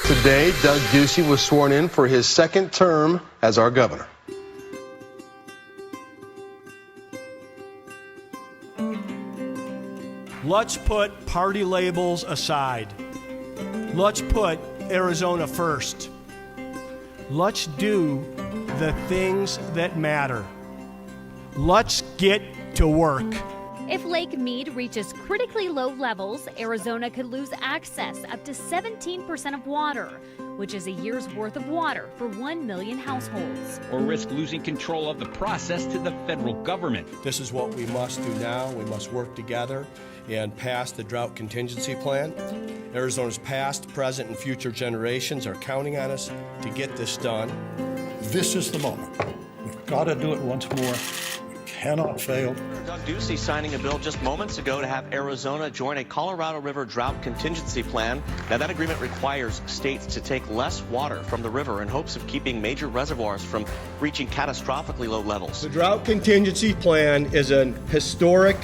Today, Doug Ducey was sworn in for his second term as our governor. Let's put party labels aside. Let's put Arizona first. Let's do the things that matter. Let's get to work. If Lake Mead reaches critically low levels, Arizona could lose access up to 17% of water, which is a year's worth of water for 1 million households. Or risk losing control of the process to the federal government. This is what we must do now. We must work together and pass the drought contingency plan. Arizona's past, present, and future generations are counting on us to get this done. This is the moment. We've got to do it once more. Cannot fail. Doug Ducey signing a bill just moments ago to have Arizona join a Colorado River drought contingency plan. Now, that agreement requires states to take less water from the river in hopes of keeping major reservoirs from reaching catastrophically low levels. The drought contingency plan is an historic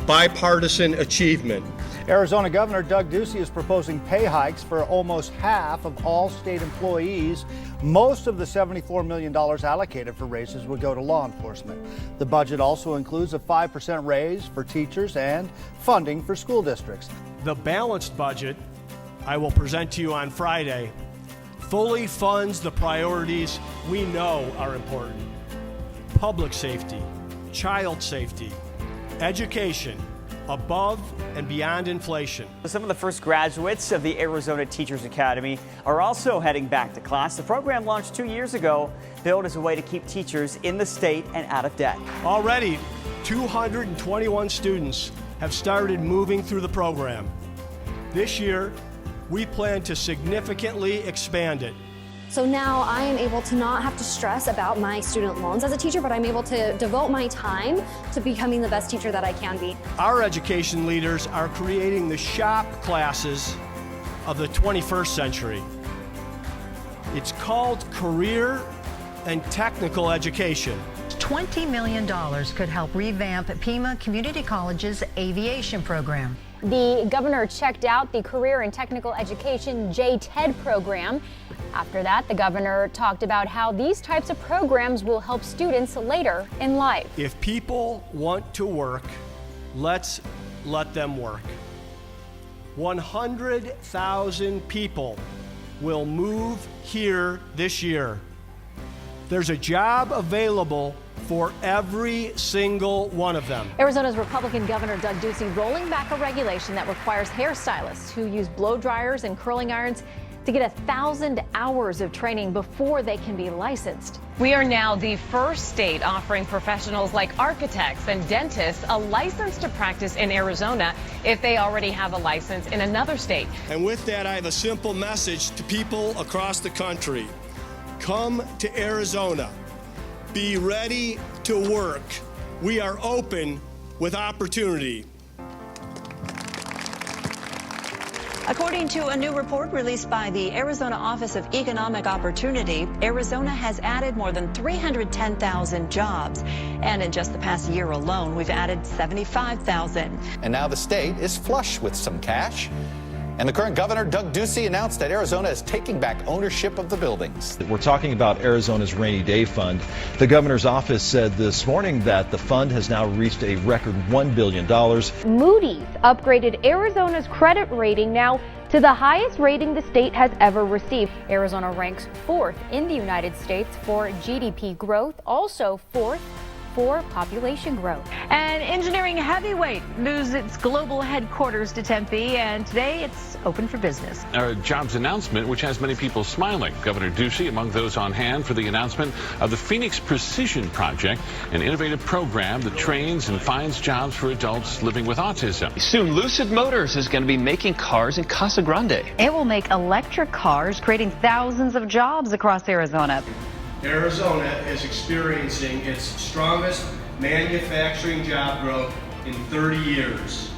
bipartisan achievement. Arizona Governor Doug Ducey is proposing pay hikes for almost half of all state employees. Most of the $74 million allocated for raises would go to law enforcement. The budget also includes a 5% raise for teachers and funding for school districts. The balanced budget I will present to you on Friday fully funds the priorities we know are important: public safety, child safety, education, above and beyond inflation. Some of the first graduates of the Arizona Teachers Academy are also heading back to class. The program launched 2 years ago, billed as a way to keep teachers in the state and out of debt. Already, 221 students have started moving through the program. This year, we plan to significantly expand it. So now I am able to not have to stress about my student loans as a teacher, but I'm able to devote my time to becoming the best teacher that I can be. Our education leaders are creating the shop classes of the 21st century. It's called career and technical education. $20 million could help revamp Pima Community College's aviation program. The governor checked out the Career and Technical Education JTED program. After that, the governor talked about how these types of programs will help students later in life. If people want to work, let's let them work. 100,000 people will move here this year. There's a job available for every single one of them. Arizona's Republican Governor Doug Ducey rolling back a regulation that requires hairstylists who use blow dryers and curling irons to get 1,000 hours of training before they can be licensed. We are now the first state offering professionals like architects and dentists a license to practice in Arizona if they already have a license in another state. And with that, I have a simple message to people across the country. Come to Arizona. Be ready to work. We are open with opportunity. According to a new report released by the Arizona Office of Economic Opportunity, Arizona has added more than 310,000 jobs. And in just the past year alone, we've added 75,000. And now the state is flush with some cash. And the current governor, Doug Ducey, announced that Arizona is taking back ownership of the buildings. We're talking about Arizona's Rainy Day Fund. The governor's office said this morning that the fund has now reached a record $1 billion. Moody's upgraded Arizona's credit rating now to the highest rating the state has ever received. Arizona ranks 4th in the United States for GDP growth, also 4th for population growth. And engineering heavyweight moves its global headquarters to Tempe, and today it's open for business. A jobs announcement which has many people smiling. Governor Ducey among those on hand for the announcement of the Phoenix Precision Project, an innovative program that trains and finds jobs for adults living with autism. Soon, Lucid Motors is going to be making cars in Casa Grande. It will make electric cars, creating thousands of jobs across Arizona. Arizona is experiencing its strongest manufacturing job growth in 30 years.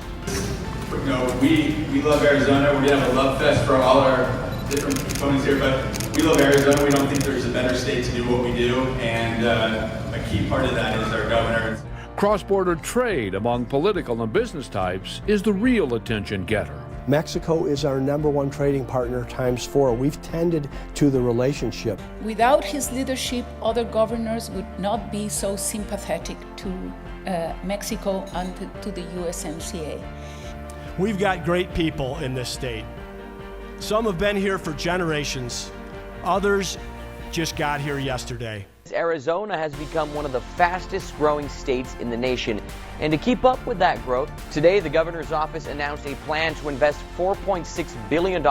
You know, we love Arizona. We're going to have a love fest for all our different components here, but we love Arizona. We don't think there's a better state to do what we do, and a key part of that is our governor. Cross-border trade among political and business types is the real attention getter. Mexico is our #1 trading partner ×4. We've tended to the relationship. Without his leadership, other governors would not be so sympathetic to Mexico and to the USMCA. We've got great people in this state. Some have been here for generations. Others just got here yesterday. Arizona has become one of the fastest growing states in the nation. And to keep up with that growth, today the governor's office announced a plan to invest $4.6 billion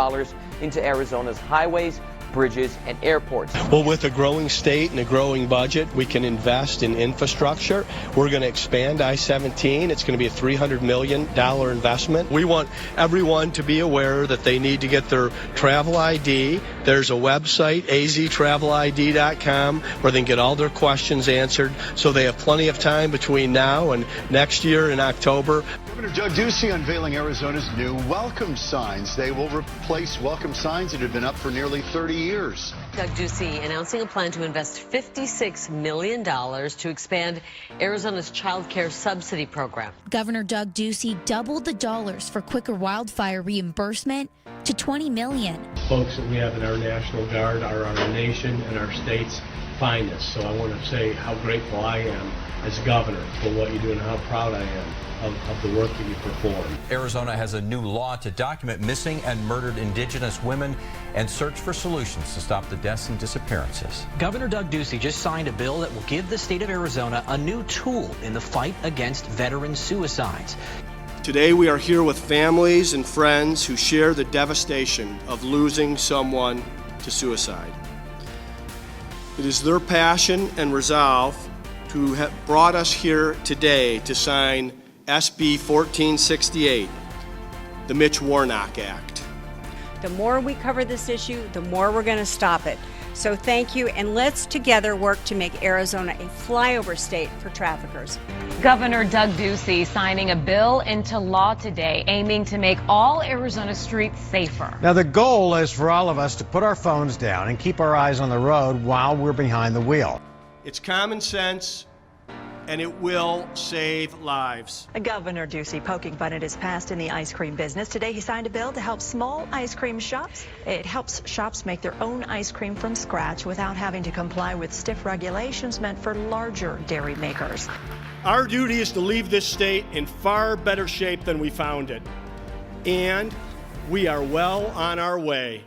into Arizona's highways, bridges, and airports. Well, with a growing state and a growing budget, we can invest in infrastructure. We're going to expand I-17. It's going to be a $300 million investment. We want everyone to be aware that they need to get their travel ID. There's a website, aztravelid.com, where they can get all their questions answered. So they have plenty of time between now and next year in October. Governor Doug Ducey unveiling Arizona's new welcome signs. They will replace welcome signs that have been up for nearly 30 years. Doug Ducey announcing a plan to invest $56 million to expand Arizona's child care subsidy program. Governor Doug Ducey doubled the dollars for quicker wildfire reimbursement to $20 million. Folks that we have in our National Guard are our nation and our state's finest. So I want to say how grateful I am as governor for what you do and how proud I am of the work that you perform. Arizona has a new law to document missing and murdered indigenous women and search for solutions to stop the deaths and disappearances. Governor Doug Ducey just signed a bill that will give the state of Arizona a new tool in the fight against veteran suicides. Today we are here with families and friends who share the devastation of losing someone to suicide. It is their passion and resolve who have brought us here today to sign SB 1468, the Mitch Warnock Act. The more we cover this issue, the more we're going to stop it. So thank you, and let's together work to make Arizona a flyover state for traffickers. Governor Doug Ducey signing a bill into law today aiming to make all Arizona streets safer. Now, the goal is for all of us to put our phones down and keep our eyes on the road while we're behind the wheel. It's common sense, and it will save lives. Governor Ducey poking fun at his past in the ice cream business. Today he signed a bill to help small ice cream shops. It helps shops make their own ice cream from scratch without having to comply with stiff regulations meant for larger dairy makers. Our duty is to leave this state in far better shape than we found it. And we are well on our way.